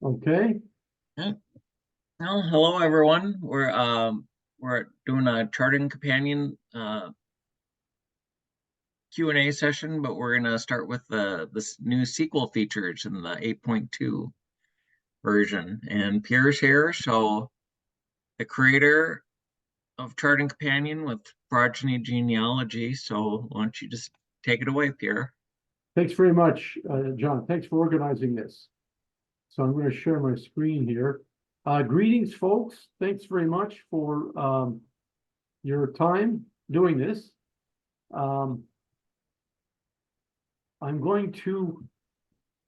Okay. Yeah. Well, hello everyone. We're doing a charting companion Q&A session, but we're gonna start with this new SQL features in the 8.2 version. And Pierre's here, so the creator of charting companion with Progeny Genealogy. So why don't you just take it away, Pierre? Thanks very much, John. Thanks for organizing this. So I'm going to share my screen here. Greetings, folks. Thanks very much for your time doing this. I'm going to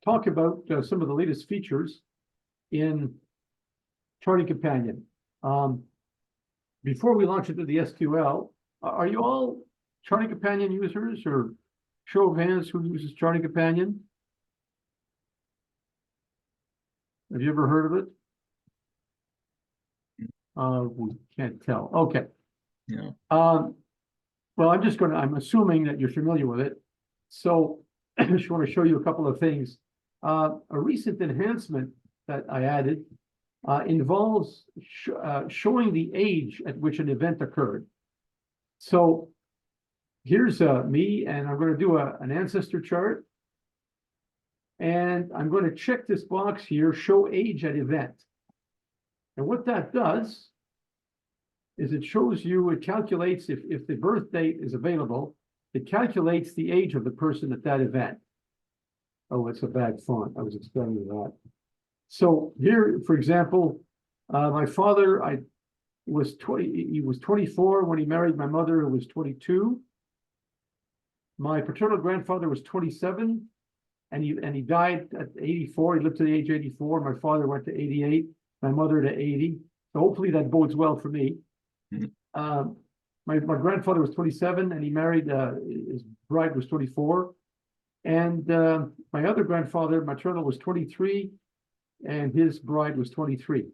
talk about some of the latest features in Charting Companion. Before we launch into the SQL, are you all Charting Companion users, or show of hands who uses Charting Companion? Have you ever heard of it? We can't tell. Okay. Yeah. Well, I'm assuming that you're familiar with it. So I just want to show you a couple of things. A recent enhancement that I added involves showing the age at which an event occurred. So here's me, and I'm going to do an ancestor chart. And I'm going to check this box here, show age at event. And what that does is it shows you, it calculates, if the birth date is available, it calculates the age of the person at that event. Oh, it's a bad font. I was explaining that. So here, for example, my father, he was 24 when he married my mother, who was 22. My paternal grandfather was 27. And he died at 84. He lived to the age of 84. My father went to 88. My mother to 80. So hopefully that bodes well for me. Mm-hmm. My grandfather was 27, and he married, his bride was 24. And my other grandfather, maternal, was 23, and his bride was 23.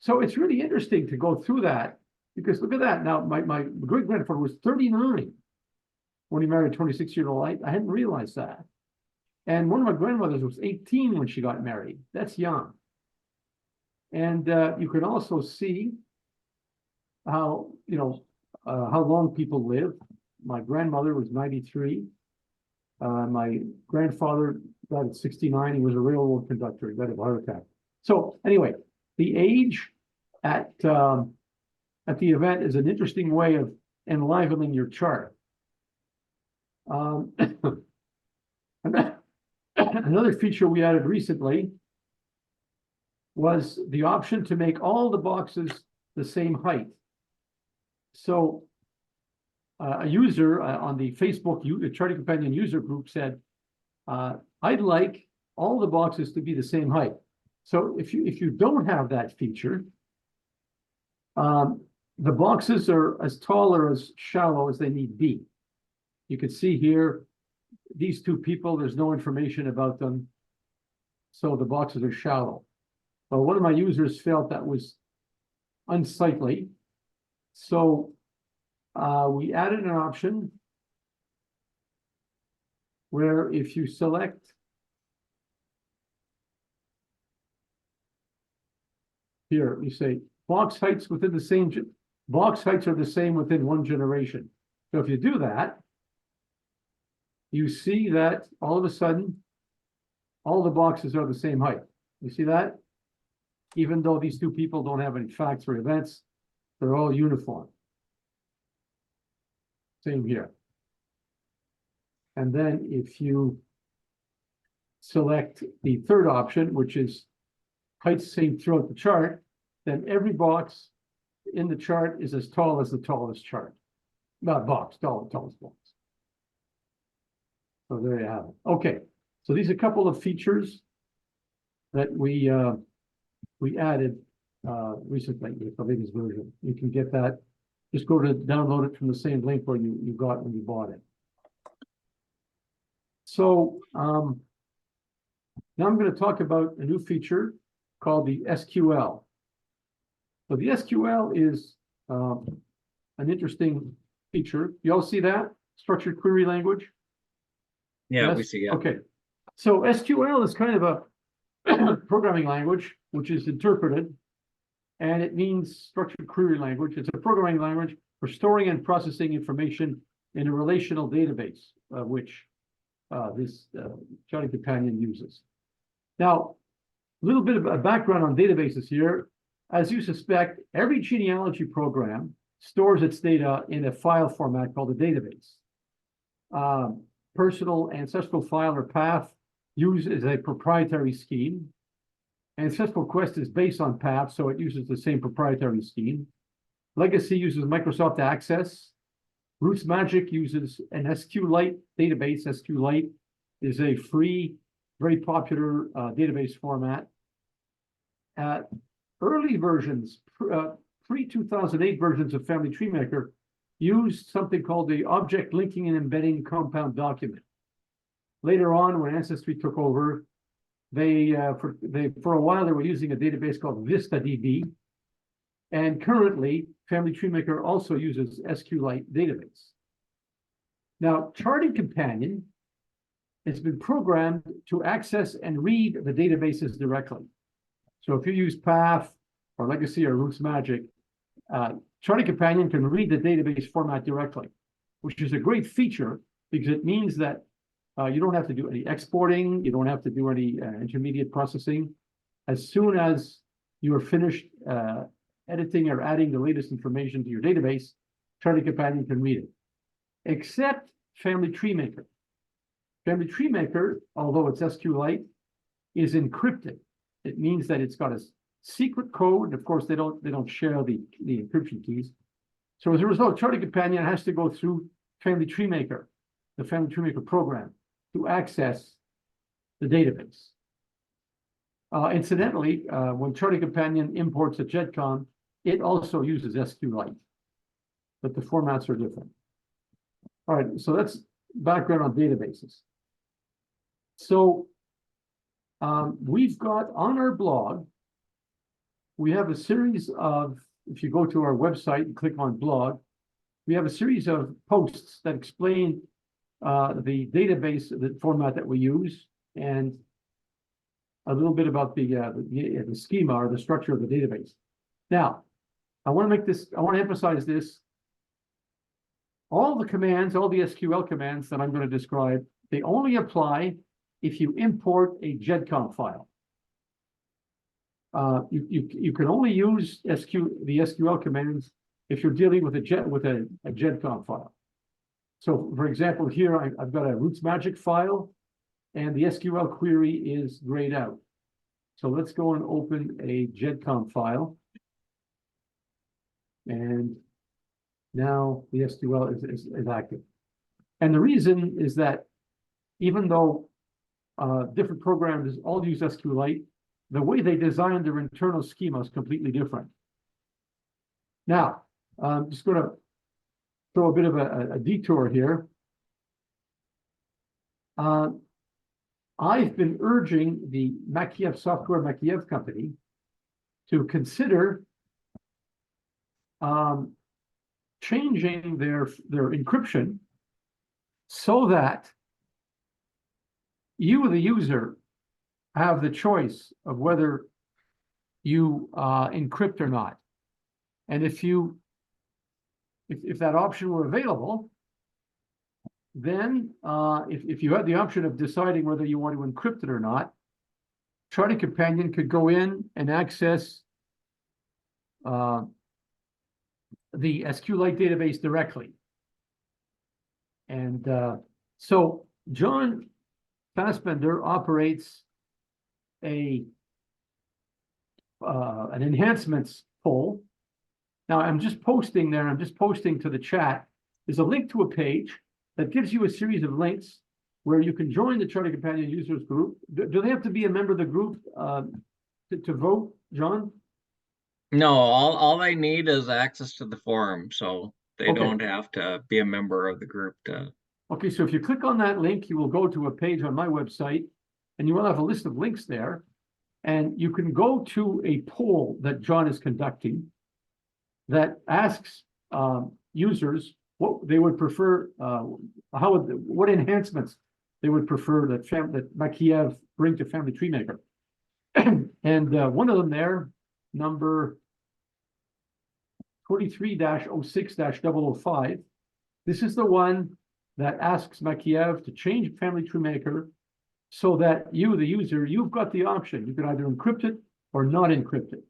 So it's really interesting to go through that, because look at that. Now, my great-grandfather was 39 when he married a 26-year-old. I hadn't realized that. And one of my grandmothers was 18 when she got married. That's young. And you can also see how, how long people live. My grandmother was 93. My grandfather died at 69. He was a railroad conductor. He died of a heart attack. So anyway, the age at the event is an interesting way of enlivening your chart. Another feature we added recently was the option to make all the boxes the same height. So a user on the Facebook Charting Companion user group said, I'd like all the boxes to be the same height. So if you don't have that feature, the boxes are as tall or as shallow as they need be. You can see here, these two people, there's no information about them. So the boxes are shallow. But one of my users felt that was unsightly. So we added an option where if you select here, you say box heights within the same, box heights are the same within one generation. So if you do that, you see that all of a sudden, all the boxes are the same height. You see that? Even though these two people don't have any facts or events, they're all uniform. Same here. And then if you select the third option, which is heights same throughout the chart, then every box in the chart is as tall as the tallest chart. Not box, tallest box. So there you have it. Okay, so these are a couple of features that we added recently with the latest version. You can get that. Just go to download it from the same link where you got when you bought it. So now I'm going to talk about a new feature called the SQL. So the SQL is an interesting feature. You all see that? Structured query language? Yeah, Yes? we see it. Okay. So SQL is kind of a programming language which is interpreted, and it means structured query language. It's a programming language for storing and processing information in a relational database, which this Charting Companion uses. Now, a little bit of a background on databases here. As you suspect, every genealogy program stores its data in a file format called a database. Personal ancestral file or path uses a proprietary scheme. Ancestral Quest is based on path, so it uses the same proprietary scheme. Legacy uses Microsoft Access. Roots Magic uses an SQLite database. SQLite is a free, very popular database format. Early versions, pre-2008 versions of Family Tree Maker used something called the Object Linking and Embedding Compound Document. Later on, when Ancestry took over, for a while they were using a database called VistaDB, and currently Family Tree Maker also uses SQLite database. Now, Charting Companion has been programmed to access and read the databases directly. So if you use Path or Legacy or Roots Magic, Charting Companion can read the database format directly, which is a great feature because it means that you don't have to do any exporting, you don't have to do any intermediate processing. As soon as you are finished editing or adding the latest information to your database, Charting Companion can read it. Except Family Tree Maker. Family Tree Maker, although it's SQLite, is encrypted. It means that it's got a secret code. Of course, they don't share the encryption keys. So as a result, Charting Companion has to go through Family Tree Maker, the Family Tree Maker program, to access the database. Incidentally, when Charting Companion imports a GEDCOM, it also uses SQLite, but the formats are different. All right, so that's background on databases. So we've got on our blog, we have a series of, if you go to our website and click on blog, we have a series of posts that explain the database, the format that we use, and a little bit about the schema or the structure of the database. Now, I want to emphasize this. All the commands, all the SQL commands that I'm going to describe, they only apply if you import a GEDCOM file. You can only use the SQL commands if you're dealing with a GEDCOM file. So, for example, here I've got a Roots Magic file, and the SQL query is grayed out. So let's go and open a GEDCOM file. And now the SQL is active. And the reason is that even though different programs all use SQLite, the way they design their internal schema is completely different. Now, I'm just going to throw a bit of a detour here. I've been urging the Makiev Software Makiev company to consider changing their encryption so that you, the user, have the choice of whether you encrypt or not. And if that option were available, then if you had the option of deciding whether you want to encrypt it or not, Charting Companion could go in and access the SQLite database directly. And so John Fassbender operates an enhancements poll. Now I'm just posting there, I'm just posting to the chat. There's a link to a page that gives you a series of links where you can join the Charting Companion users group. Do they have to be a member of the group to vote, John? No, all they need is access to the forum, so they don't have to be a member of the group to. Okay, so if you click on that link, you will go to a page on my website, and you will have a list of links there, and you can go to a poll that John is conducting that asks users what they would prefer, what enhancements they would prefer that Makiev bring to Family Tree Maker. And one of them there, number 23-06-005, this is the one that asks Makiev to change family tree maker so that you, the user, you've got the option. You can either encrypt it or not encrypt it.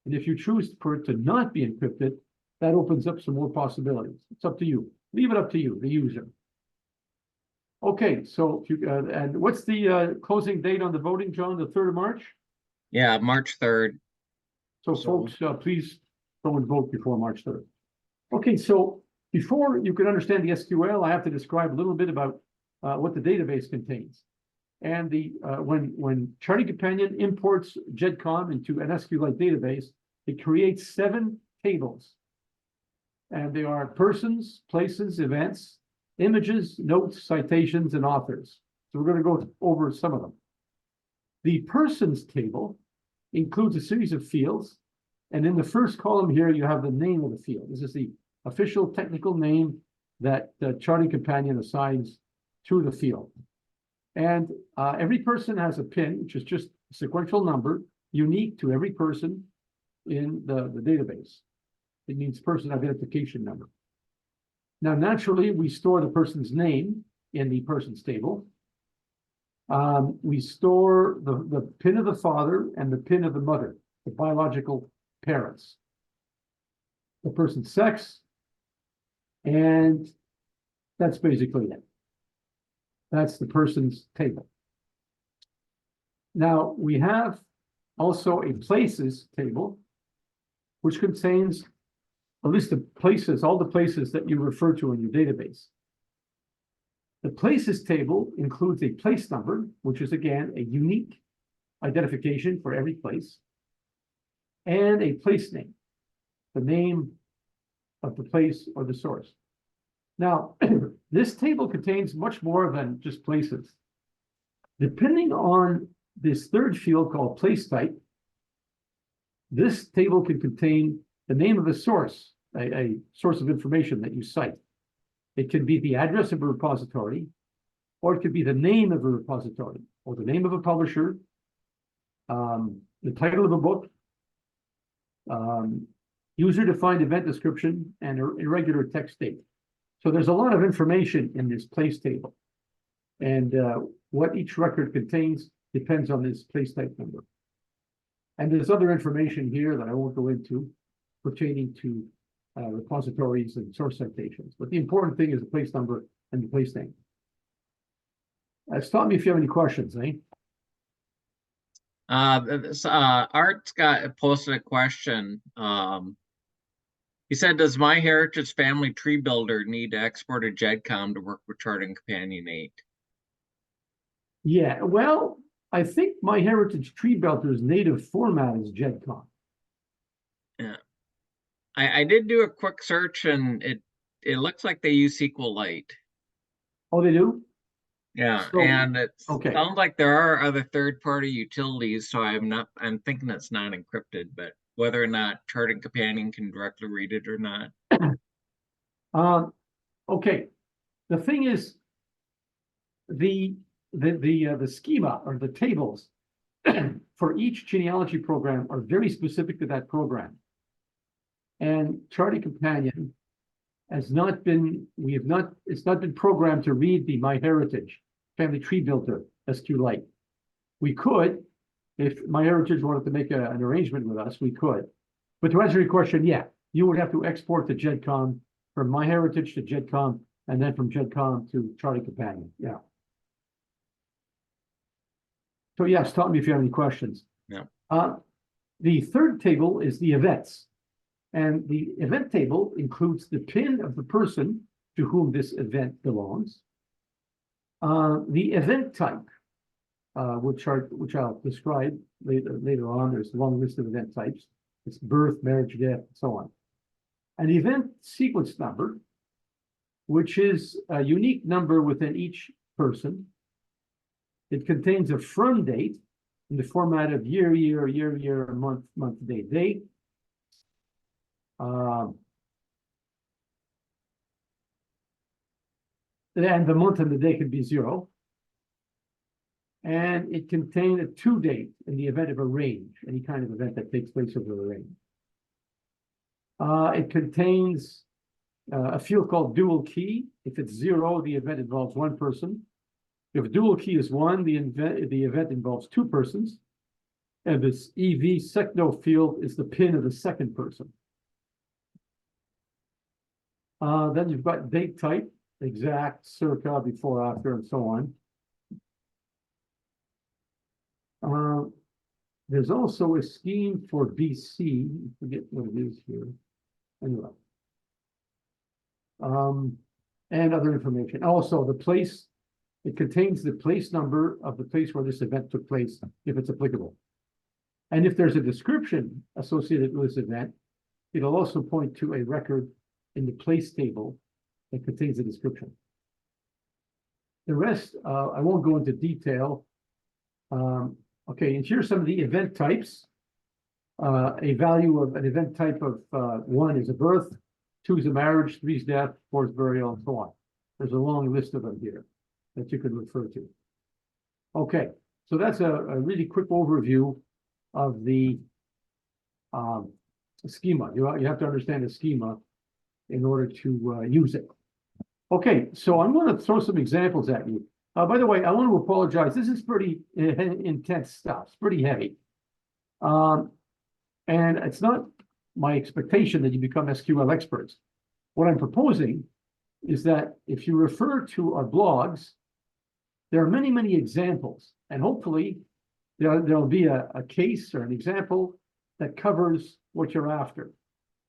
And if you choose for it to not be encrypted, that opens up some more possibilities. It's up to you. Leave it up to you, the user. Okay, so and what's the closing date on the voting, John? The 3rd of March? Yeah, March 3rd. So folks, please go and vote before March 3rd. Okay, so before you can understand the SQL, I have to describe a little bit about what the database contains. And when Charting Companion imports GEDCOM into an SQLite database, it creates 7 tables. And they are persons, places, events, images, notes, citations, and authors. So we're going to go over some of them. The persons table includes a series of fields. And in the first column here, you have the name of the field. This is the official technical name that the Charting Companion assigns to the field. And every person has a PIN, which is just a sequential number, unique to every person in the database. It means person identification number. Now, naturally, we store the person's name in the persons table. We store the PIN of the father and the PIN of the mother, the biological parents, the person's sex, and that's basically it. That's the person's table. Now, we have also a places table, which contains a list of places, all the places that you refer to in your database. The places table includes a place number, which is, again, a unique identification for every place, and a place name, the name of the place or the source. Now, this table contains much more than just places. Depending on this third field called place type, this table can contain the name of a source, a source of information that you cite. It can be the address of a repository, or it could be the name of a repository, or the name of a publisher, the title of a book, user-defined event description, and irregular text date. So there's a lot of information in this place table. And what each record contains depends on this place type number. And there's other information here that I won't go into pertaining to repositories and source citations. But the important thing is the place number and the place name. Stop me if you have any questions, eh? Art's posted a question. He said, does MyHeritage Family Tree Builder need to export a GEDCOM to work with Charting Companion 8? Yeah, well, I think MyHeritage Tree Builder's native format is GEDCOM. Yeah. I did do a quick search, and it looks like they use SQLite. Oh, they do? Yeah, So, and it okay. sounds like there are other third-party utilities, so I'm thinking it's not encrypted, but whether or not Charting Companion can directly read it or not. Okay. The thing is, the schema or the tables for each genealogy program are very specific to that program. And Charting Companion has not been, it's not been programmed to read the MyHeritage Family Tree Builder SQLite. We could, if MyHeritage wanted to make an arrangement with us, we could. But to answer your question, yeah, you would have to export the GEDCOM from MyHeritage to GEDCOM, and then from GEDCOM to Charting Companion. Yeah. So yeah, stop me if you have any questions. Yeah. The third table is the events. And the event table includes the PIN of the person to whom this event belongs. The event type, which I'll describe later on. There's a long list of event types. It's birth, marriage, death, and so on. An event sequence number, which is a unique number within each person. It contains a from date in the format of year, month, date. And the month and the day could be 0. And it contained a to date in the event of a range, any kind of event that takes place over a range. It contains a field called dual key. If it's 0, the event involves one person. If dual key is 1, the event involves 2 persons. And this EV secno field is the pin of the second person. Then you've got date type, exact, circa, before, after, and so on. There's also a scheme for BC. I forget what it is here. Anyway. And other information. Also, the place, it contains the place number of the place where this event took place, if it's applicable. And if there's a description associated with this event, it'll also point to a record in the place table that contains the description. The rest, I won't go into detail. Okay, and here's some of the event types. A value of an event type of 1 is a birth, 2 is a marriage, 3 is death, 4 is burial, and so on. There's a long list of them here that you can refer to. Okay, so that's a really quick overview of the schema. You have to understand the schema in order to use it. Okay, so I'm going to throw some examples at you. By the way, I want to apologize. This is pretty intense stuff. It's pretty heavy. And it's not my expectation that you become SQL experts. What I'm proposing is that if you refer to our blogs, there are many, many examples. And hopefully there'll be a case or an example that covers what you're after.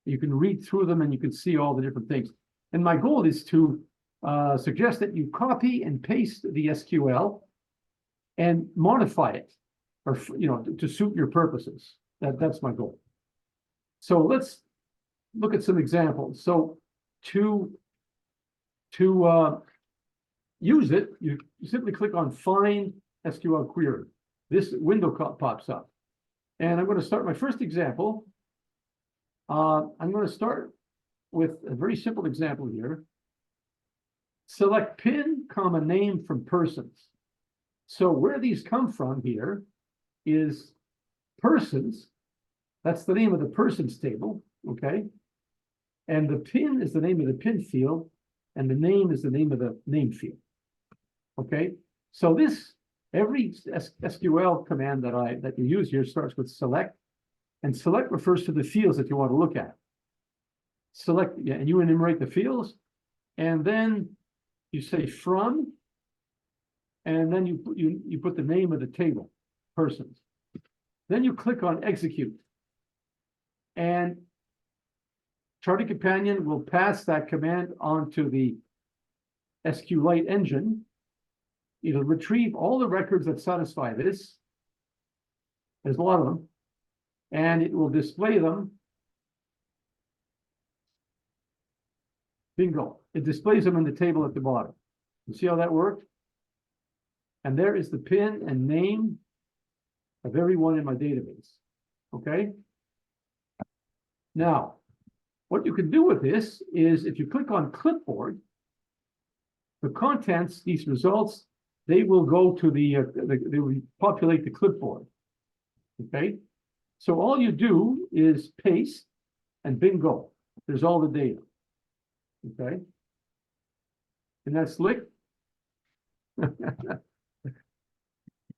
You can read through them and you can see all the different things. And my goal is to suggest that you copy and paste the SQL and modify it, or to suit your purposes. That's my goal. So let's look at some examples. So to use it, you simply click on Find SQL Query. This window pops up. And I'm going to start my first example. I'm going to start with a very simple example here. Select pin, comma, name from persons. So where these come from here is persons. That's the name of the persons table, okay? And the pin is the name of the pin field, and the name is the name of the name field, okay? So every SQL command that you use here starts with select, and select refers to the fields that you want to look at. Select, yeah, and you enumerate the fields, and then you say from, and then you put the name of the table, persons. Then you click on execute. And Charting Companion will pass that command onto the SQLite engine. It'll retrieve all the records that satisfy this. There's a lot of them. And it will display them. Bingo. It displays them in the table at the bottom. You see how that worked? And there is the pin and name of everyone in my database. Okay? Now, what you can do with this is if you click on clipboard, the contents, these results, they will go to they will populate the clipboard. Okay? So all you do is paste and bingo. There's all the data. Okay? And that's slick.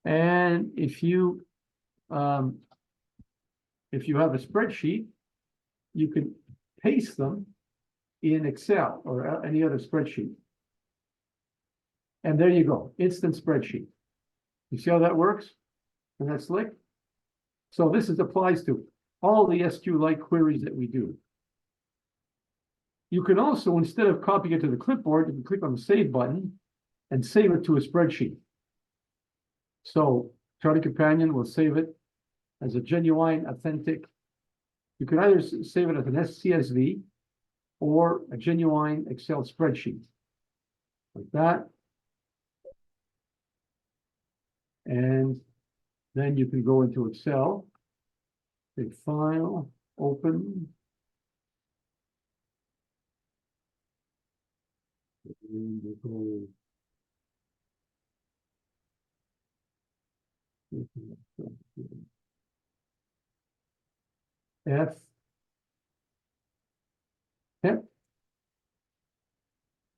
And if you have a spreadsheet, you can paste them in Excel or any other spreadsheet. And there you go, instant spreadsheet. You see how that works? And that's slick. So this applies to all the SQLite queries that we do. You can also, instead of copying it to the clipboard, you can click on the Save button and save it to a spreadsheet. So Charting Companion will save it as a genuine, authentic. You can either save it as an CSV or a genuine Excel spreadsheet, like that. And then you can go into Excel, take File, Open. And we'll go F. Yep.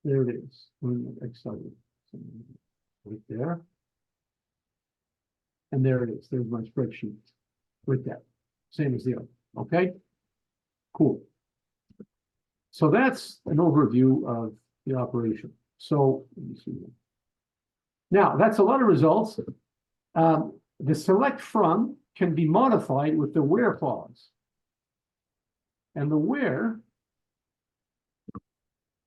There it is. Excited. Right there. And there it is. There's my spreadsheet with that. Same as the other. Okay. Cool. So that's an overview of the operation. So let me see. Now that's a lot of results. The select from can be modified with the where clause. And the where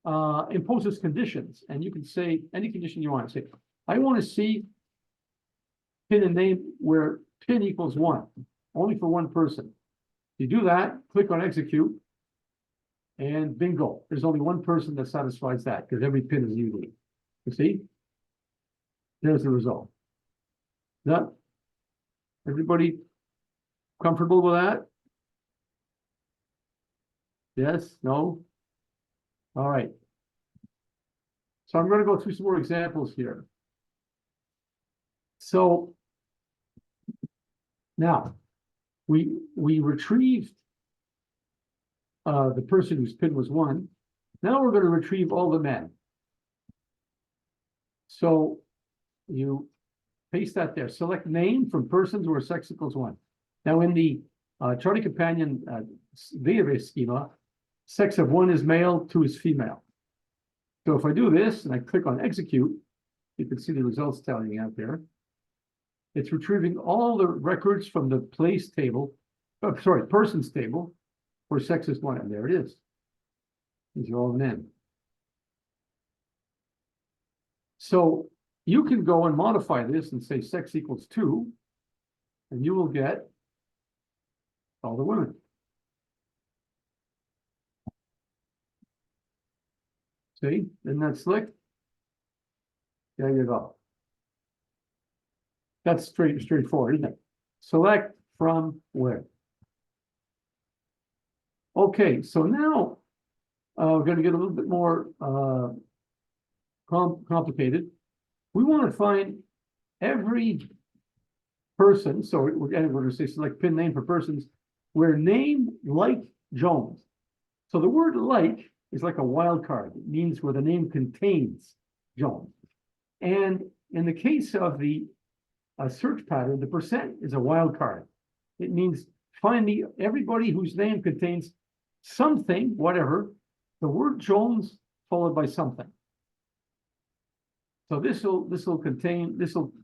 imposes conditions, and you can say any condition you want to say. I want to see pin and name where pin equals 1, only for one person. You do that, click on execute, and bingo, there's only one person that satisfies that because every pin is unique. You see? There's the result. That everybody comfortable with that? Yes? No? All right. So I'm going to go through some more examples here. So now we retrieved the person whose pin was 1. Now we're going to retrieve all the men. So you paste that there. Select name from persons where sex equals 1. Now in the Charlie Companion database schema, sex of 1 is male, 2 is female. So if I do this and I click on execute, you can see the results telling out there. It's retrieving all the records from the place table, persons table, where sex is 1, and there it is. These are all men. So you can go and modify this and say sex equals 2, and you will get all the women. See, isn't that slick? There you go. That's straightforward, isn't it? Select from where. Okay, so now we're going to get a little bit more complicated. We want to find every person. So we're going to say select pin name for persons where name like Jones. So the word like is like a wild card. It means where the name contains Jones. And in the case of the search pattern, the percent is a wild card. It means find everybody whose name contains something, whatever, the word Jones followed by something. So this will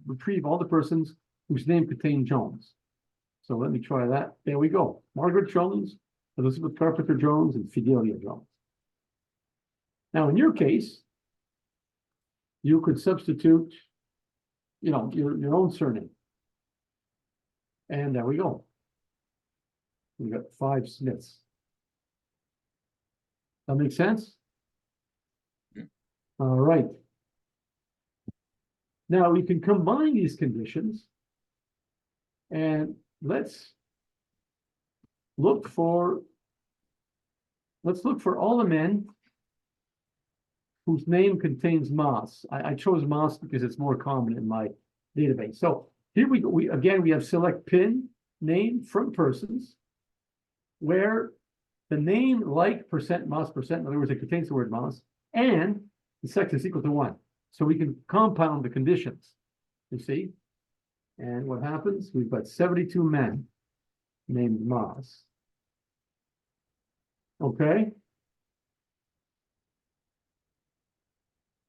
retrieve all the persons whose name contains Jones. So let me try that. There we go. Margaret Jones, Elizabeth Carpenter Jones, and Fidelia Jones. Now, in your case, you could substitute, your own surname. And there we go. We got 5 Smiths. That make sense? All right. Now we can combine these conditions, and let's look for all the men whose name contains Moss. I chose Moss because it's more common in my database. So here we go. We have select pin name from persons where the name like percent Moss percent, in other words, it contains the word Moss, and the sex is equal to 1. So we can compound the conditions, you see? And what happens? We've got 72 men named Moss. Okay?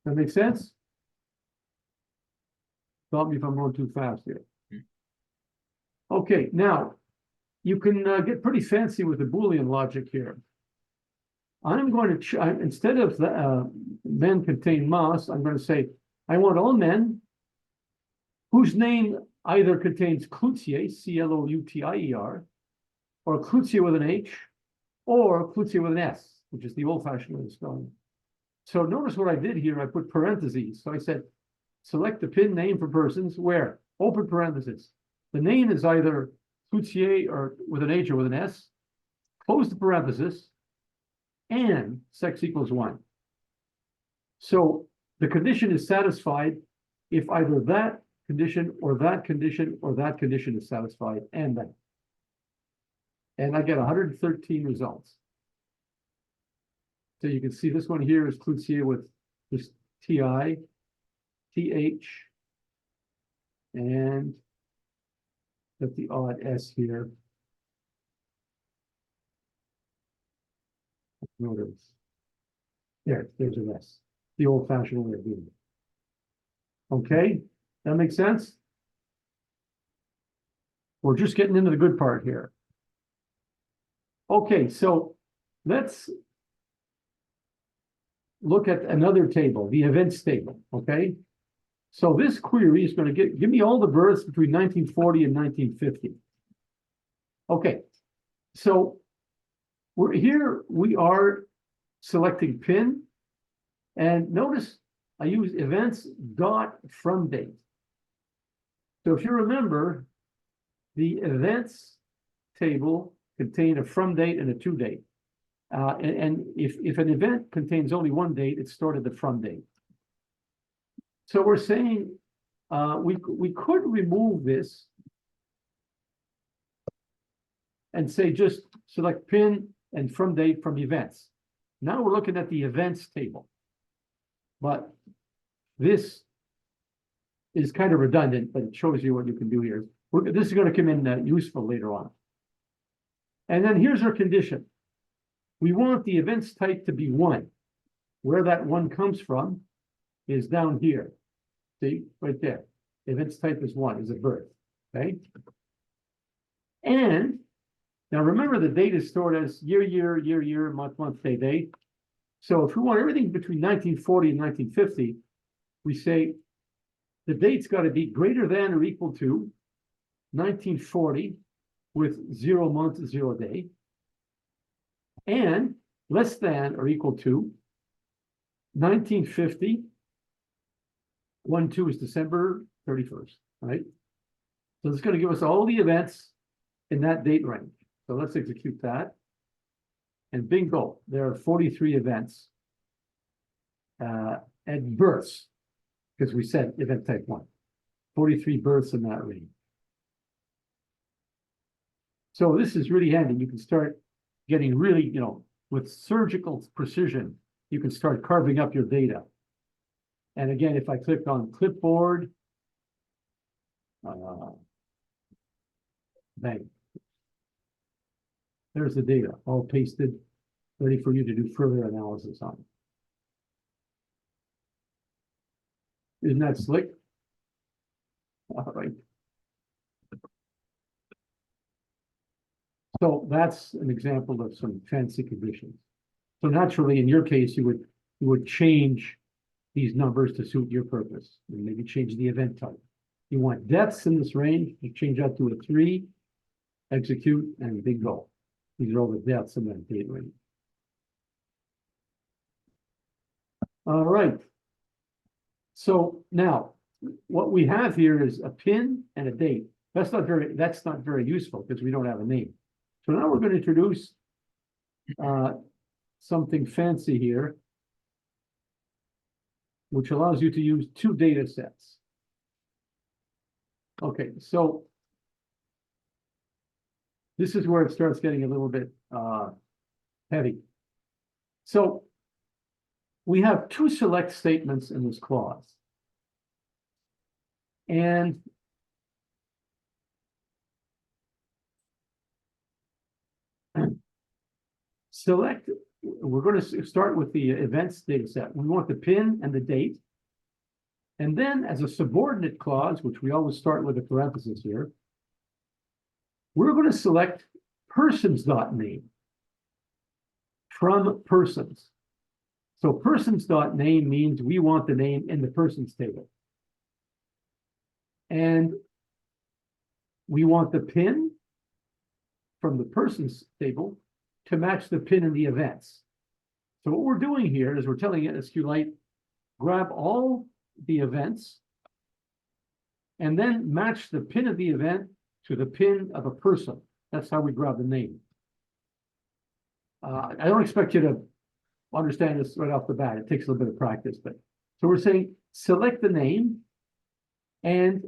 That make sense? Stop me if I'm going too fast here. Okay, now you can get pretty fancy with the Boolean logic here. I'm going to, instead of the men contain Moss, I'm going to say, I want all men whose name either contains Cloutier, C-L-O-U-T-I-E-R, or Cloutier with an H, or Cloutier with an S, which is the old-fashioned way of spelling it. So notice what I did here. I put parentheses. So I said, select the pin name for persons where, open parenthesis. The name is either Cloutier or with an H or with an S, close the parenthesis, and sex equals 1. So the condition is satisfied if either that condition or that condition is satisfied, and that. And I get 113 results. So you can see this one here includes here with this TI, TH, and got the odd S here. Notice. There's an S. The old-fashioned way of doing it. Okay, that makes sense? We're just getting into the good part here. Okay, so let's look at another table, the events table, okay? So this query is going to give me all the births between 1940 and 1950. Okay, so we are selecting pin, and notice I use events dot from date. So if you remember, the events table contain a from date and a to date. And if an event contains only one date, it's stored at the from date. So we're saying we could remove this and say just select pin and from date from events. Now we're looking at the events table. But this is kind of redundant, but it shows you what you can do here. This is going to come in useful later on. And then here's our condition. We want the events type to be 1. Where that 1 comes from is down here. See, right there. Events type is 1, is a birth. Okay. And now remember the date is stored as year, month, day, date. So if we want everything between 1940 and 1950, we say the date's got to be greater than or equal to 1940 with 0 month, 0 day, and less than or equal to 1950, 1/2 is December 31st, right? So it's going to give us all the events in that date range. So let's execute that. And bingo, there are 43 events and births, because we said event type 1. 43 births in that range. So this is really handy. You can start getting really, with surgical precision, you can start carving up your data. And again, if I click on clipboard, bang. There's the data, all pasted, ready for you to do further analysis on. Isn't that slick? All right. So that's an example of some fancy conditions. So naturally, in your case, you would change these numbers to suit your purpose, and maybe change the event type. You want deaths in this range, you change that to a 3, execute, and bingo. These are all the deaths in that date range. All right. So now what we have here is a pin and a date. That's not very useful because we don't have a name. So now we're going to introduce something fancy here, which allows you to use 2 data sets. Okay, so this is where it starts getting a little bit heavy. So we have 2 select statements in this clause. And select, we're going to start with the events data set. We want the pin and the date. And then as a subordinate clause, which we always start with a parenthesis here, we're going to select persons.name from persons. So persons.name means we want the name in the persons table. And we want the pin from the persons table to match the pin in the events. So what we're doing here is we're telling SQLite, grab all the events and then match the pin of the event to the pin of a person. That's how we grab the name. I don't expect you to understand this right off the bat. It takes a little bit of practice, but so we're saying select the name and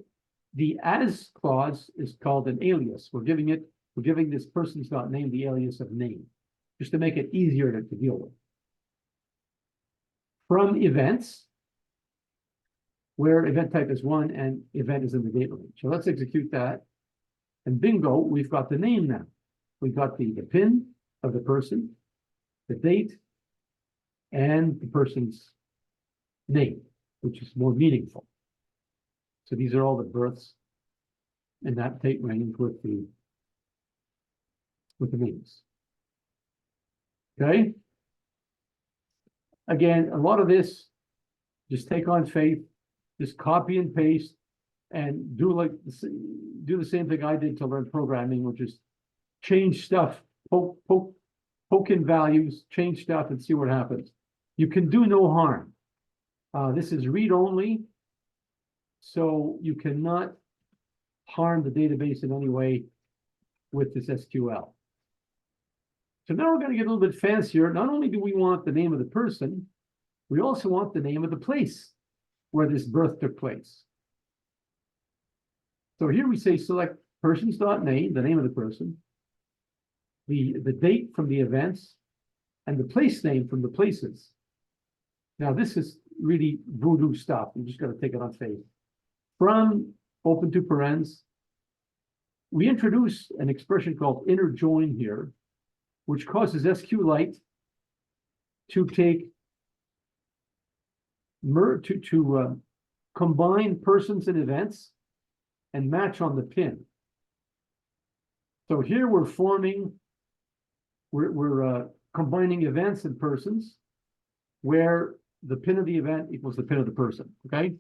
The as clause is called an alias. We're giving this person's name the alias of name, just to make it easier to deal with. From events, where event type is 1 and event is in the date range. So let's execute that. And bingo, we've got the name now. We've got the PIN of the person, the date, and the person's name, which is more meaningful. So these are all the births in that date range with the names. Okay. Again, a lot of this, just take on faith, just copy and paste, and do the same thing I did to learn programming, which is change stuff, poke in values, change stuff, and see what happens. You can do no harm. This is read only, so you cannot harm the database in any way with this SQL. So now we're going to get a little bit fancier. Not only do we want the name of the person, we also want the name of the place where this birth took place. So here we say select persons.name, the name of the person, the date from the events, and the place name from the places. Now this is really voodoo stuff. You just got to take it on faith. From open to parens, we introduce an expression called inner join here, which causes SQLite to take combine persons and events and match on the PIN. So here we're combining events and persons where the PIN of the event equals the PIN of the person, okay?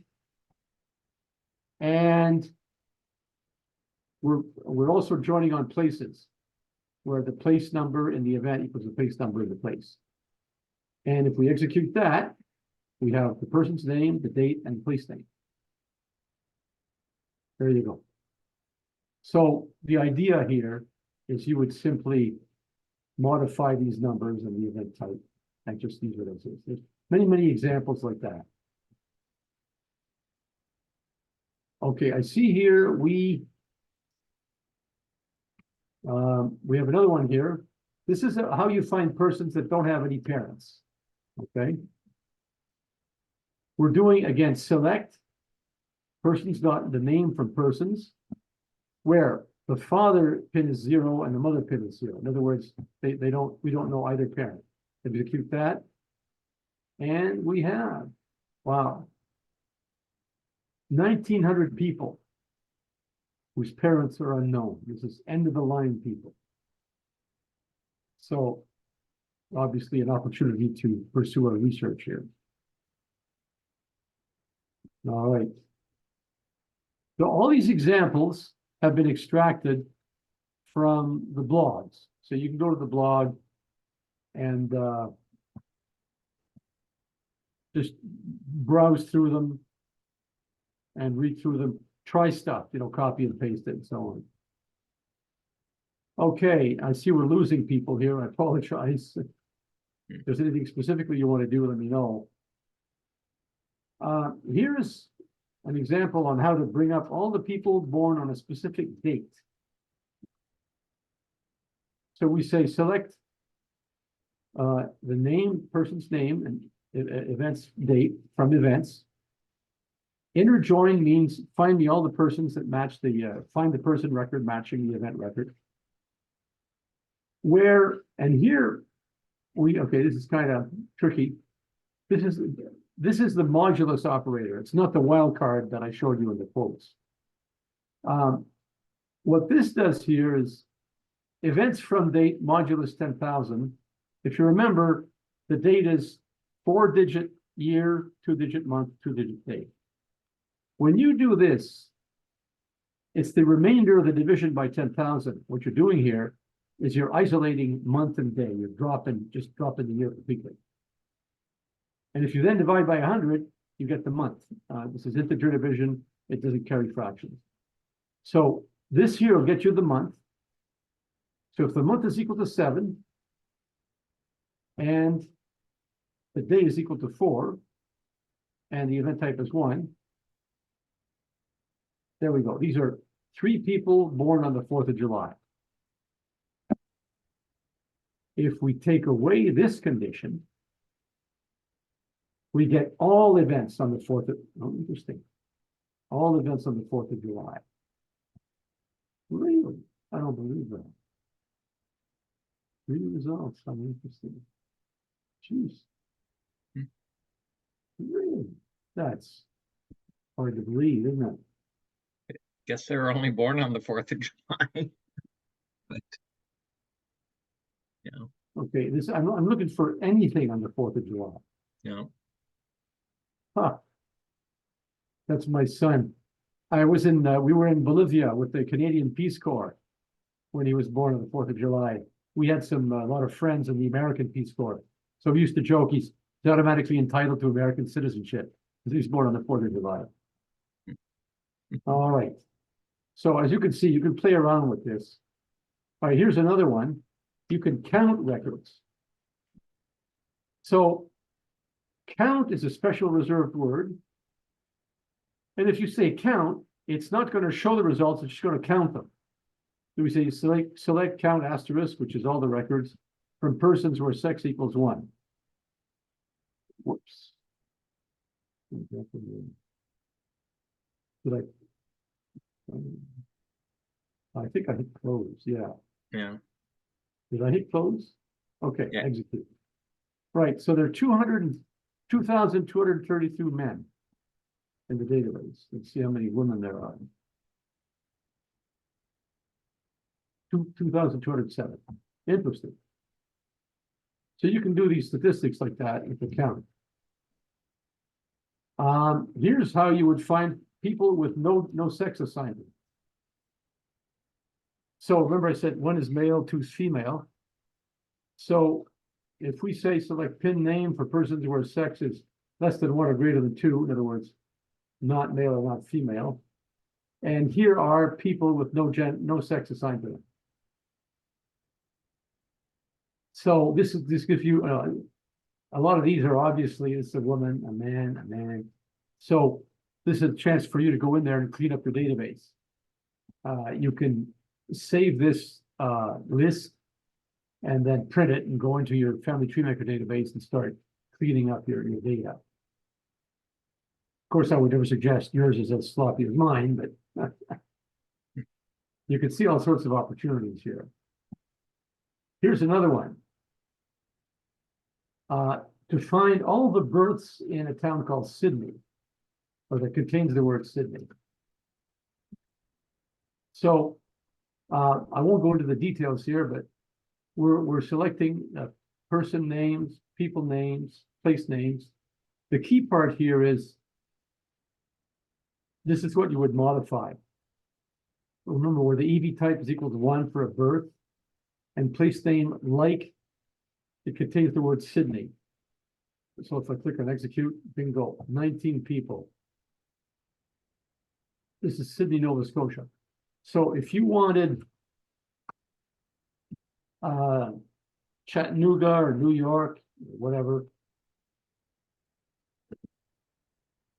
And we're also joining on places where the place number in the event equals the place number in the place. And if we execute that, we have the person's name, the date, and the place name. There you go. So the idea here is you would simply modify these numbers in the event type and just use what it is. There's many examples like that. Okay, I see here we have another one here. This is how you find persons that don't have any parents. Okay. We're doing, again, select persons, not the name from persons, where the father PIN is 0 and the mother PIN is 0. In other words, we don't know either parent. Execute that. And we have, wow, 1,900 people whose parents are unknown. This is end of the line people. So obviously an opportunity to pursue our research here. All right. So all these examples have been extracted from the blogs. So you can go to the blog and just browse through them and read through them. Try stuff, copy and paste it and so on. Okay, I see we're losing people here. I apologize. If there's anything specifically you want to do, let me know. Here's an example on how to bring up all the people born on a specific date. So we say select the name, person's name, and events date from events. Inner join means find me all the persons that match find the person record matching the event record. Here this is kind of tricky. This is the modulus operator. It's not the wildcard that I showed you in the quotes. What this does here is events from date modulus 10,000. If you remember, the date is 4-digit year, 2-digit month, 2-digit day. When you do this, it's the remainder of the division by 10,000. What you're doing here is you're isolating month and day. You're just dropping the year completely. And if you then divide by 100, you get the month. This is integer division. It doesn't carry fractions. So this here will get you the month. So if the month is equal to 7 and the day is equal to 4 and the event type is 1, There we go. These are 3 people born on the 4th of July. If we take away this condition, we get all events on the 4th of, oh, interesting. All events on the 4th of July. Really? I don't believe that. 3 results. How interesting. Jeez. Really? That's hard to believe, isn't it? Guess they were only born on the 4th of July. But yeah. Okay, this I'm looking for anything on the 4th of July. Yeah. Huh. That's my son. I was in we were in Bolivia with the Canadian Peace Corps when he was born on the 4th of July. We had a lot of friends in the American Peace Corps. So we used to joke he's automatically entitled to American citizenship because he was born on the 4th of July. All right. So as you can see, you can play around with this. All right, here's another one. You can count records. So count is a special reserved word. And if you say count, it's not going to show the results, it's just going to count them. So we say select count asterisk, which is all the records from persons where sex equals 1. Whoops. Did I think I hit close, yeah. Yeah. Did I hit close? Okay, Yeah. execute. Right, so there are 2,232 men in the database. Let's see how many women there are. 2,207. Interesting. So you can do these statistics like that if you count. Here's how you would find people with no sex assignment. So remember I said 1 is male, 2 is female. So if we say select pin name for persons where sex is less than 1 or greater than 2, in other words, not male or not female. And here are people with no sex assigned to them. So this gives you a lot of these are obviously it's a woman, a man. So this is a chance for you to go in there and clean up your database. You can save this list and then print it and go into your family tree maker database and start cleaning up your data. Of course, I would never suggest yours is as sloppy as mine, but you can see all sorts of opportunities here. Here's another one. To find all the births in a town called Sydney, or that contains the word Sydney. So I won't go into the details here, but we're selecting person names, people names, place names. The key part here is this is what you would modify. Remember where the EV type is equal to 1 for a birth, and place name like it contains the word Sydney. So if I click on execute, bingo, 19 people. This is Sydney, Nova Scotia. So if you wanted Chattanooga or New York, whatever,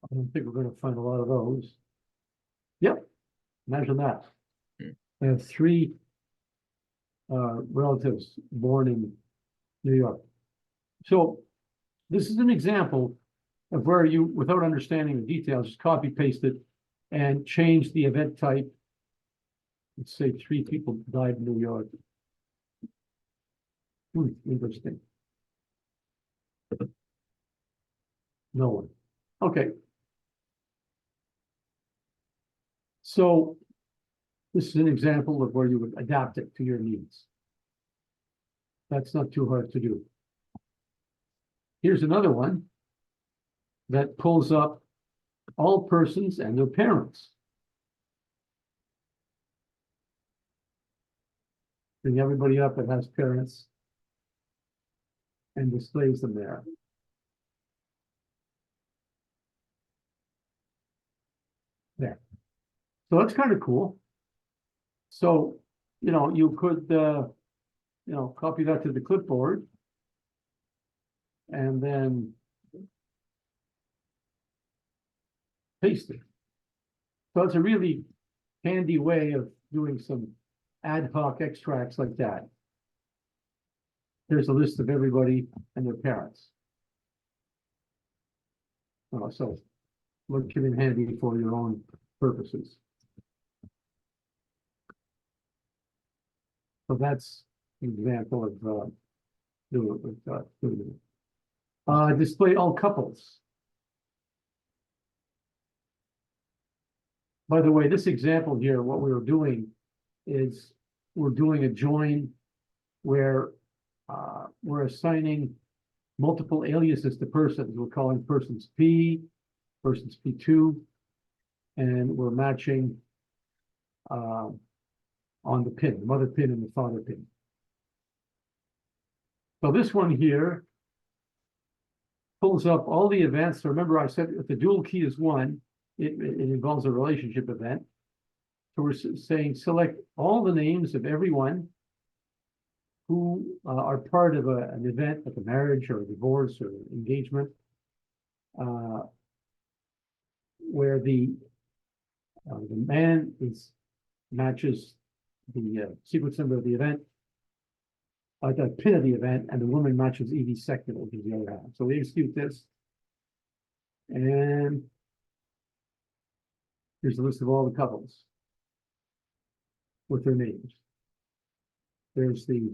I don't think we're going to find a lot of those. Yep, imagine that. I have 3 relatives born in New York. So this is an example of where you, without understanding the details, just copy paste it and change the event type. Let's say 3 people died in New York. Interesting. No one. Okay. So this is an example of where you would adapt it to your needs. That's not too hard to do. Here's another one that pulls up all persons and their parents. Bring everybody up that has parents and displays them there. There. So that's kind of cool. So, you could, copy that to the clipboard and then paste it. So it's a really handy way of doing some ad hoc extracts like that. Here's a list of everybody and their parents. So look it in handy for your own purposes. So that's an example of doing it. Display all couples. By the way, this example here, what we were doing is we're doing a join where we're assigning multiple aliases to persons. We're calling persons P, persons P2, and we're matching on the pin, the mother pin and the father pin. So this one here pulls up all the events. So remember I said if the dual key is 1, it involves a relationship event. So we're saying select all the names of everyone who are part of an event like a marriage or a divorce or engagement, where the man matches the sequence number of the event, the pin of the event, and the woman matches EV second, which is the other half. So we execute this, and here's a list of all the couples with their names. There's the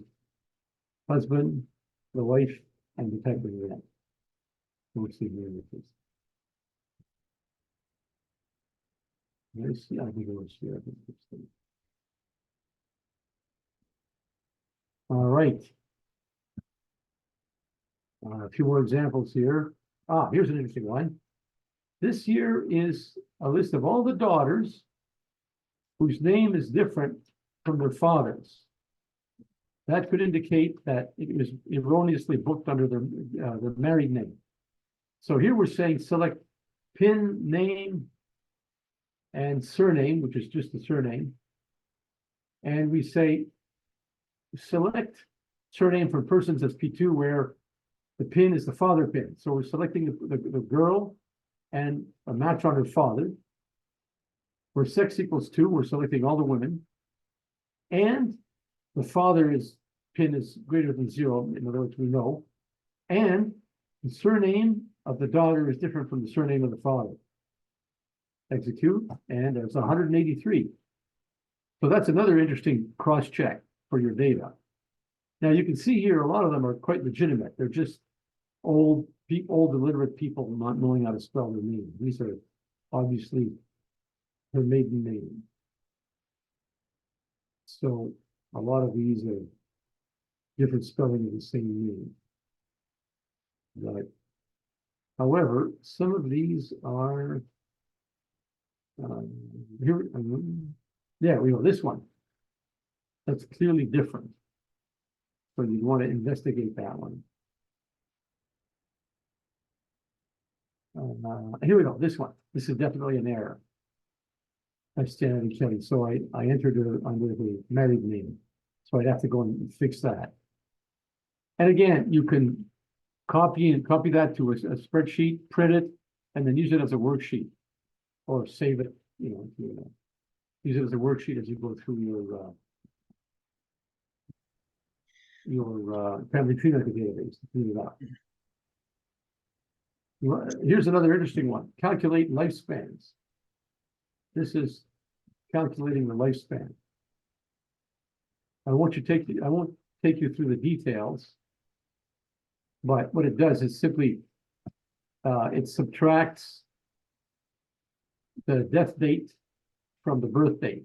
husband, the wife, and the type of event. We'll see here with this. Let's see, I think it was here. All right. A few more examples here. Here's an interesting one. This here is a list of all the daughters whose name is different from their father's. That could indicate that it was erroneously booked under their married name. So here we're saying select pin name and surname, which is just the surname. And we say select surname for persons as P2 where the pin is the father pin. So we're selecting the girl and a match on her father. Where sex equals 2, we're selecting all the women. And the father's pin is greater than 0, in other words, we know. And the surname of the daughter is different from the surname of the father. Execute, and it's 183. So that's another interesting cross-check for your data. Now you can see here, a lot of them are quite legitimate. They're just old illiterate people not knowing how to spell their name. These are obviously her maiden name. So a lot of these are different spelling of the same name. Right. However, some of these are here. Yeah, we go. This one. That's clearly different. So you'd want to investigate that one. Here we go. This one. This is definitely an error. That's Janet and Kelly. So I entered her under the married name. So I'd have to go and fix that. And again, you can copy that to a spreadsheet, print it, and then use it as a worksheet, or save it. Use it as a worksheet as you go through your family tree like a database to clean it up. Here's another interesting one. Calculate lifespans. This is calculating the lifespan. I won't take you through the details, but what it does is simply it subtracts the death date from the birth date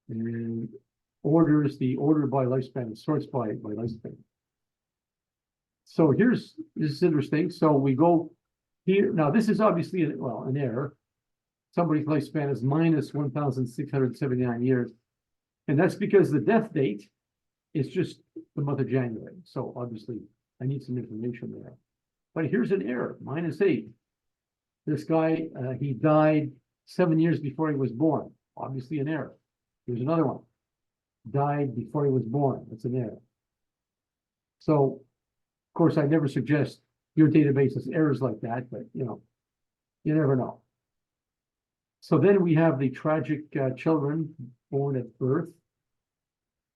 and orders the order by lifespan and sorts by lifespan. So this is interesting. So we go here. Now this is obviously an error. Somebody's lifespan is minus 1,679 years. And that's because the death date is just the month of January. So obviously I need some information there. But here's an error, -8. This guy, he died 7 years before he was born. Obviously an error. Here's another one. Died before he was born. That's an error. So, of course, I never suggest your database has errors like that, but you never know. So then we have the tragic children born at birth.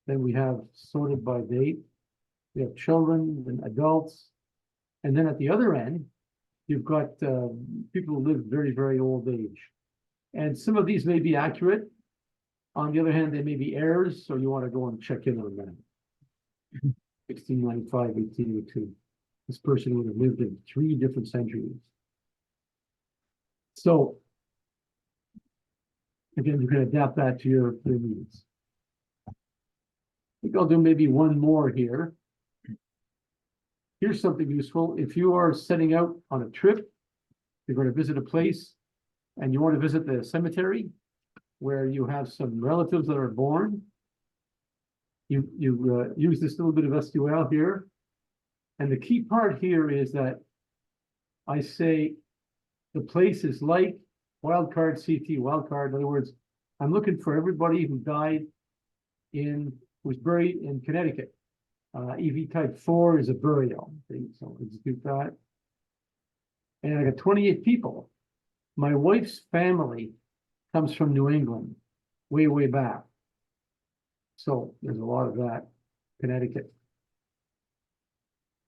Then we have sorted by date. We have children and adults. And then at the other end, you've got people who live very, very old age. And some of these may be accurate. On the other hand, they may be errors, so you want to go and check in on them. 1695, 1802. This person would have lived in 3 different centuries. So, again, you can adapt that to your needs. I think I'll do maybe one more here. Here's something useful. If you are setting out on a trip, you're going to visit a place, and you want to visit the cemetery where you have some relatives that are born, you use this little bit of SQL here. And the key part here is that I say the place is like wildcard CT, wildcard. In other words, I'm looking for everybody who died was buried in Connecticut. EV type 4 is a burial. So execute that. And I got 28 people. My wife's family comes from New England, way, way back. So there's a lot of that, Connecticut.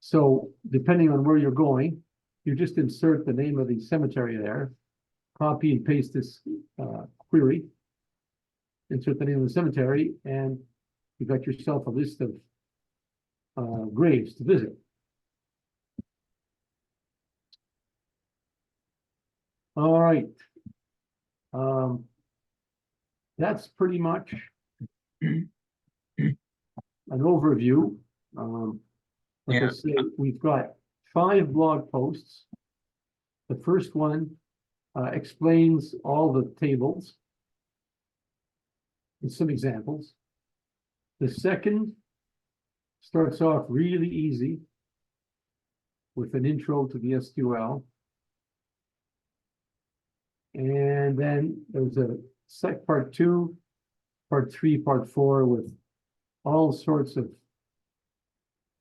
So depending on where you're going, you just insert the name of the cemetery there, copy and paste this query, insert the name of the cemetery, and you got yourself a list of graves to visit. All right. That's pretty much an overview. Like I say, we've got 5 blog posts. The first one explains all the tables and some examples. The second starts off really easy with an intro to the SQL. And then there's a part 2, part 3, part 4 with all sorts of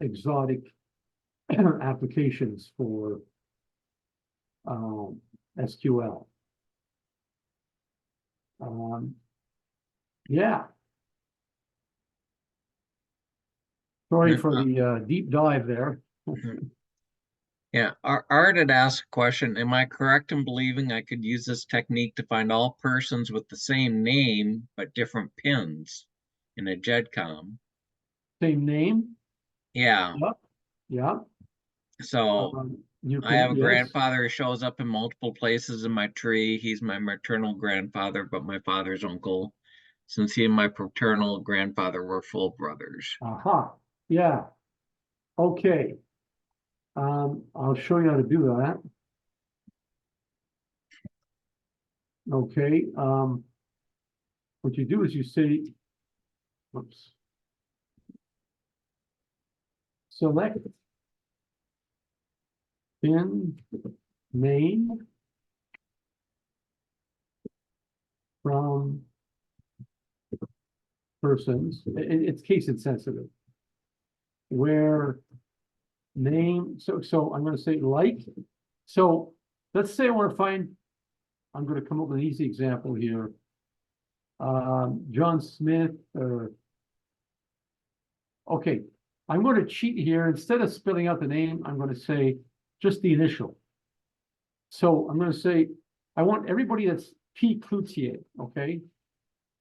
exotic applications for SQL. Yeah. Sorry for the deep dive there. Yeah, Art had asked a question. Am I correct in believing I could use this technique to find all persons with the same name but different pins in a GEDCOM? Same name? Yeah. Yep. Yeah. So I have a grandfather who shows up in multiple places in my tree. He's my maternal grandfather, but my father's uncle, since he and my paternal grandfather were full brothers. Aha. Yeah. Okay. I'll show you how to do that. Okay. What you do is you say, oops. Select pin name from persons. It's case insensitive. Where name, so I'm going to say like. So let's say I want to find, I'm going to come up with an easy example here. John Smith, okay, I'm going to cheat here. Instead of spelling out the name, I'm going to say just the initial. So I'm going to say, I want everybody that's P. Cloutier, okay?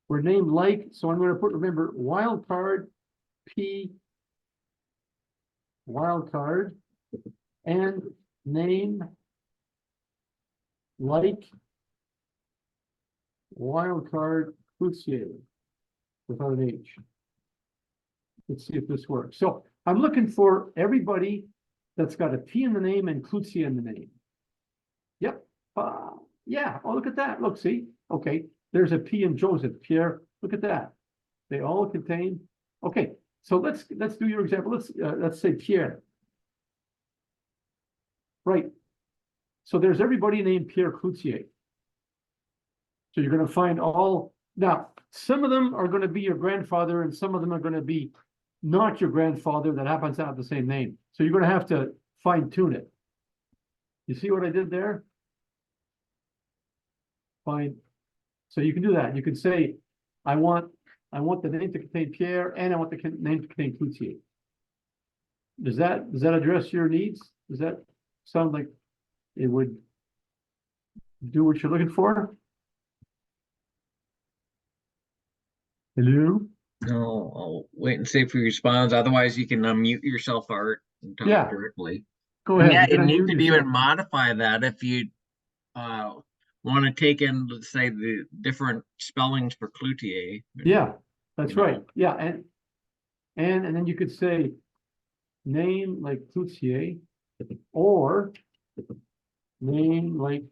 We're named like, so I'm going to put, remember, wildcard, P, wildcard, and name like wildcard Cloutier without an H. Let's see if this works. So I'm looking for everybody that's got a P in the name and Cloutier in the name. Yep. Yeah. Oh, look at that. Look, see? Okay. There's a P in Joseph. Pierre. Look at that. They all contain. Okay. So let's do your example. Let's say Pierre. Right. So there's everybody named Pierre Cloutier. So you're going to find all. Now, some of them are going to be your grandfather, and some of them are going to be not your grandfather that happens to have the same name. So you're going to have to fine tune it. You see what I did there? Fine So you can do that. You can say, I want the name to contain Pierre and I want the name to contain Cloutier. Does that address your needs? Does that sound like it would do what you're looking for? Hello? No, I'll wait and see if he responds. Otherwise, you can unmute yourself, Art, and talk Yeah, directly. go And ahead. yeah, You can and you unmute could yourself. even modify that if you want to take in, let's say, the different spellings for Cloutier. Yeah, that's You know. right. Yeah, and then you could say name like Cloutier or name like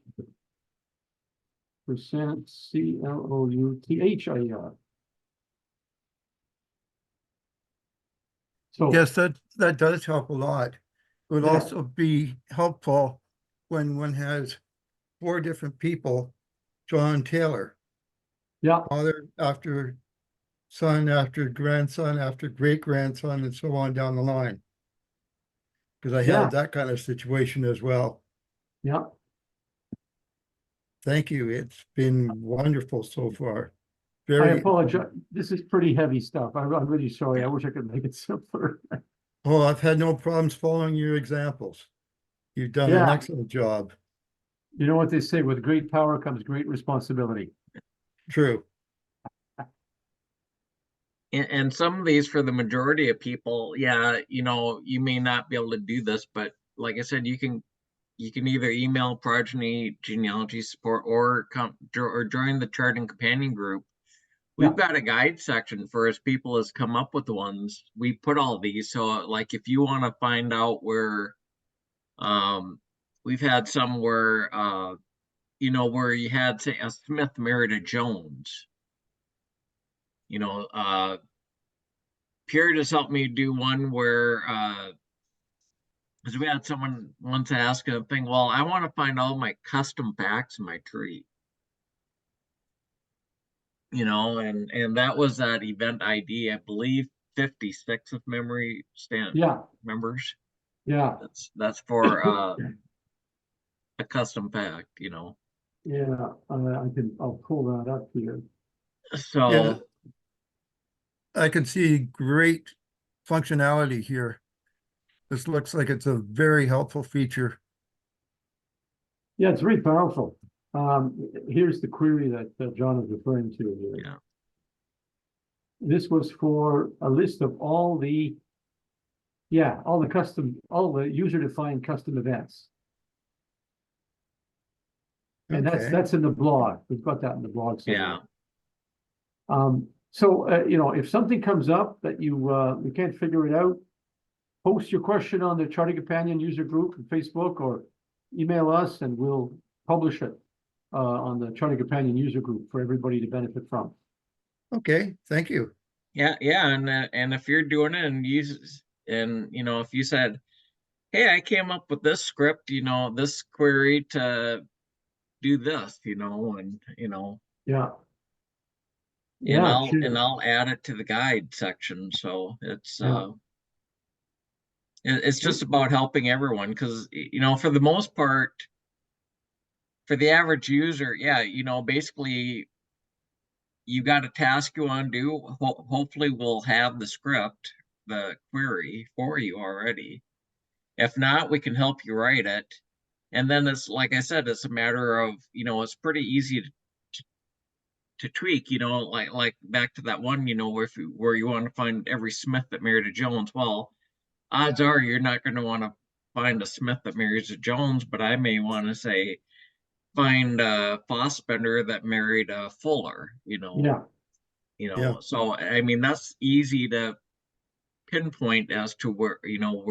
percent Clouthier. So Yes, that does help a lot. It would Yeah. also be helpful when one has 4 different people, John Taylor, yeah, father after son, after grandson, after great grandson, and so on down the line. Because I Yeah. had that kind of situation as well. yeah. Thank you. It's been wonderful so far. I Very, apologize. This is pretty heavy stuff. I'm really sorry. I wish I could make it simpler. oh, I've had no problems following your examples. You've done an Yeah. excellent job. You know what they say, with great power comes great responsibility. True. And some of these, for the majority of people, yeah, you may not be able to do this, but like I said, you can either email Progeny Genealogy support or join the Charting Companion group. We've Yeah. got a guide section for as people as come up with the ones. We put all these, so like if you want to find out where, we've had some where where you had, say, a Smith married a Jones. Pierre just helped me do one where because we had someone once ask a thing, well, I want to find all my custom facts in my tree. And that was that event ID, I believe 56 of memory Yeah. members. Yeah. That's for a custom fact. Yeah. I'll pull that up here. So Yeah, I can see great functionality here. This looks like it's a very helpful feature. Yeah, it's very powerful. Here's the query that John is referring to here. yeah. This was for a list of all the user-defined custom events. And Okay. that's in the blog. We've got that in the blog somewhere. Yeah. So if something comes up that you can't figure it out, post your question on the Charting Companion user group on Facebook or email us and we'll publish it on the Charting Companion user group for everybody to benefit from. Okay, thank you. Yeah, and if you're doing it and if you said, hey, I came up with this script, this query to do this, and Yeah. and Yeah, sure. I'll add it to the guide section. So it's Yeah. it's just about helping everyone, because for the most part, for the average user, yeah, basically you got a task you want to do. Hopefully we'll have the script, the query for you already. If not, we can help you write it. And then it's like I said, it's a matter of, it's pretty easy to tweak, like back to that one, where you want to find every Smith that married a Jones. Well, odds are you're not going to want to find a Smith that marries a Jones, but I may want to say find a Fossbender that married a Fuller, Yeah. Yeah. So I mean that's easy to pinpoint as to where,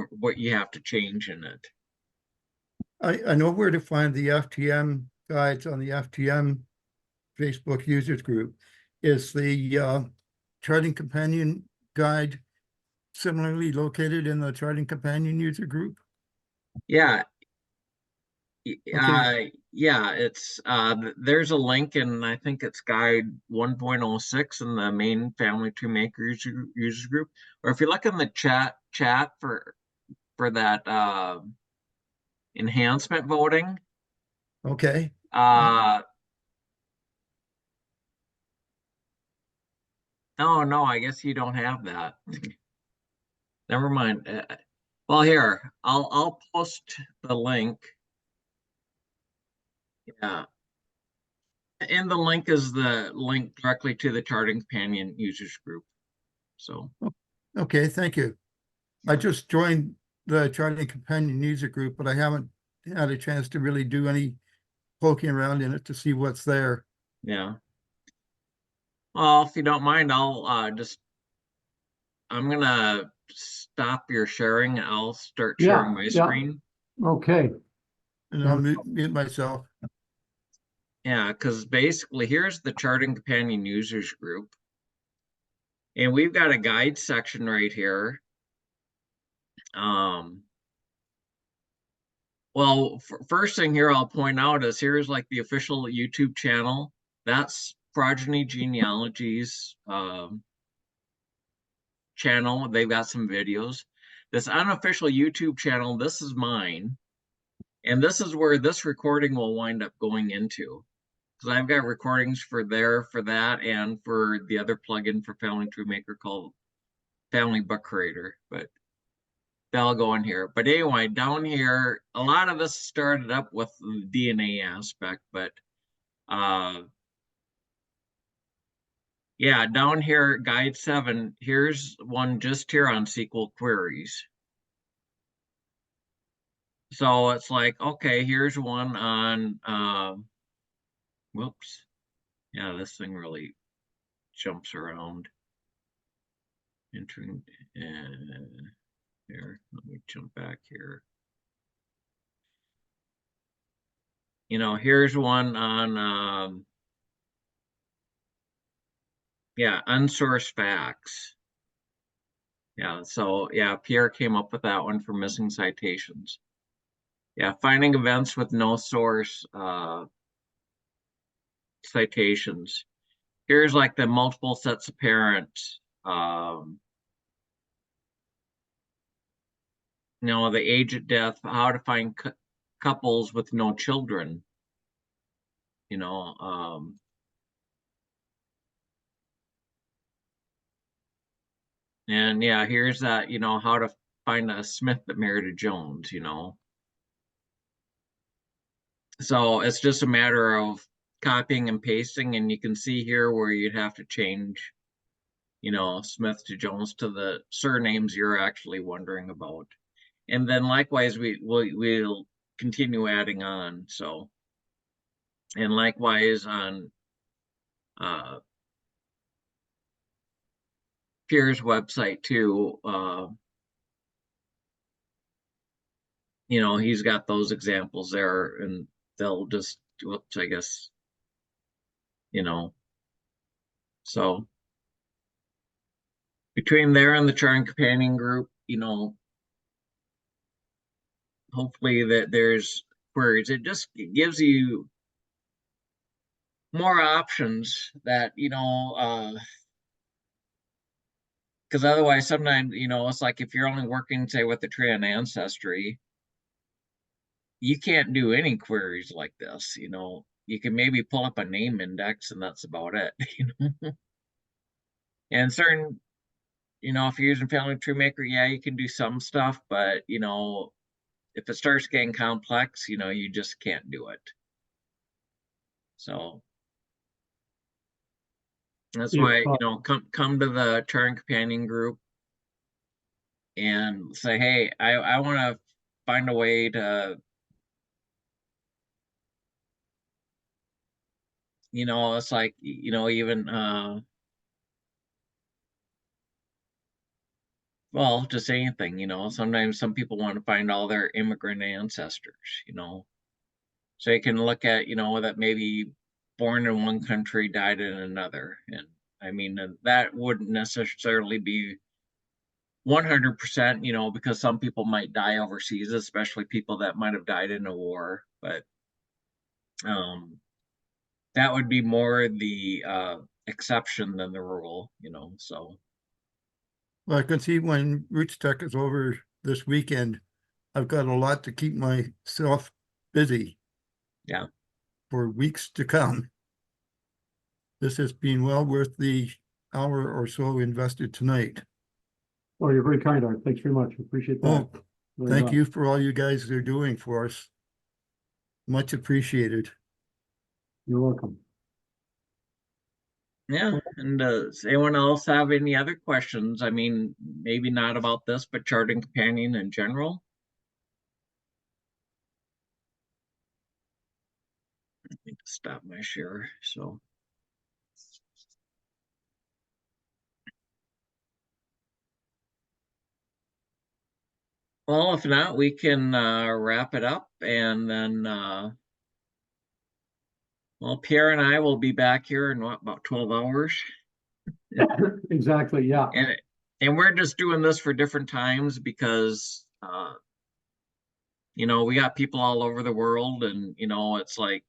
what you have to change in it. I know where to find the FTM guides on the FTM Facebook users group. Is the Charting Companion guide similarly located in the Charting Companion user group? Yeah. Okay. Yeah, it's there's a link, and I think it's guide 1.06 in the main family tree maker user group. Or if you look in the chat for that enhancement voting, Okay. uh Oh, no, I guess you don't have that. Never mind. Well, here, I'll post the link. Yeah. And the link is the link directly to the Charting Companion users group. So, Okay, thank you. I Yeah. just joined the Charting Companion user group, but I haven't had a chance to really do any poking around in it to see what's there. yeah. Well, if you don't mind, I'm gonna stop your sharing. I'll start sharing Yeah, my yeah, screen. okay. And I'll mute myself. Yeah, because basically here's the Charting Companion users group. And we've got a guide section right here. Well, first thing here I'll point out is here's like the official YouTube channel. That's Progeny Genealogy's channel. They've got some videos. This unofficial YouTube channel, this is mine. And this is where this recording will wind up going into. Because I've got recordings for that and for the other plugin for Family Tree Maker called Family Book Creator. But they'll go in here. But anyway, down here, a lot of this started up with the DNA aspect, but yeah, down here, guide 7, here's one just here on SQL queries. So it's like, okay, here's one on whoops. Yeah, this thing really jumps around. Entering here, let me jump back here. Here's one on yeah, unsourced facts. Yeah, so yeah, Pierre came up with that one for missing citations. Yeah, finding events with no source citations. Here's like the multiple sets of parents. The age at death, how to find couples with no children. And yeah, here's that, how to find a Smith that married a Jones, So it's just a matter of copying and pasting, and you can see here where you'd have to change, Smith to Jones to the surnames you're actually wondering about. And then likewise, we'll continue adding on. So, and likewise on Pierre's website too, he's got those examples there, and they'll just, whoops, I guess, so between there and the Charting Companion group, hopefully that there's queries. It just gives you more options that, because otherwise sometimes, it's like if you're only working, say, with the tree and ancestry, you can't do any queries like this. You can maybe pull up a name index and that's about it. And certain, if you're using Family Tree Maker, yeah, you can do some stuff, but if it starts getting complex, you just can't do it. So that's why, come to the Charting Companion group and say, hey, I want to find a way to, it's like, even well, just anything, sometimes some people want to find all their immigrant ancestors, so you can look at, that maybe born in one country, died in another. And I mean, that wouldn't necessarily be 100%, because some people might die overseas, especially people that might have died in a war. But that would be more the exception than the rule, so. Well, I can see when Rootstock is over this weekend, I've got a lot to keep myself busy. Yeah. For weeks to come. This has been well worth the hour or so invested tonight. Oh, you're very kind, Art. Thanks very much. Appreciate that. Oh, very thank much. you for all you guys are doing for us. Much appreciated. You're welcome. Yeah, and does anyone else have any other questions? I mean, maybe not about this, but charting companion in general. Let me stop my share. So, well, if not, we can wrap it up, and then well, Pierre and I will be back here in what, about 12 hours. Exactly, yeah. And we're just doing this for different times because you know, we got people all over the world, and you know, it's like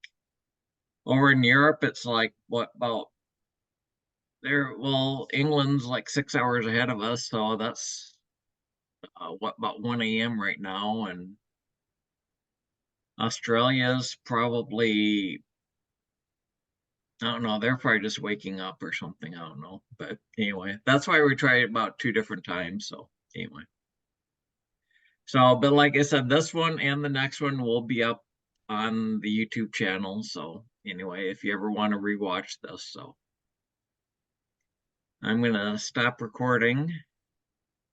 over in Europe, it's like what about there? Well, England's like 6 hours ahead of us, so that's what about 1 a.m. right now, and Australia's probably, I don't know, they're probably just waking up or something. I don't know. But anyway, that's why we try about 2 different times. So anyway. So, but like I said, this one and the next one will be up on the YouTube channel. So anyway, if you ever want to rewatch this, so I'm gonna stop recording.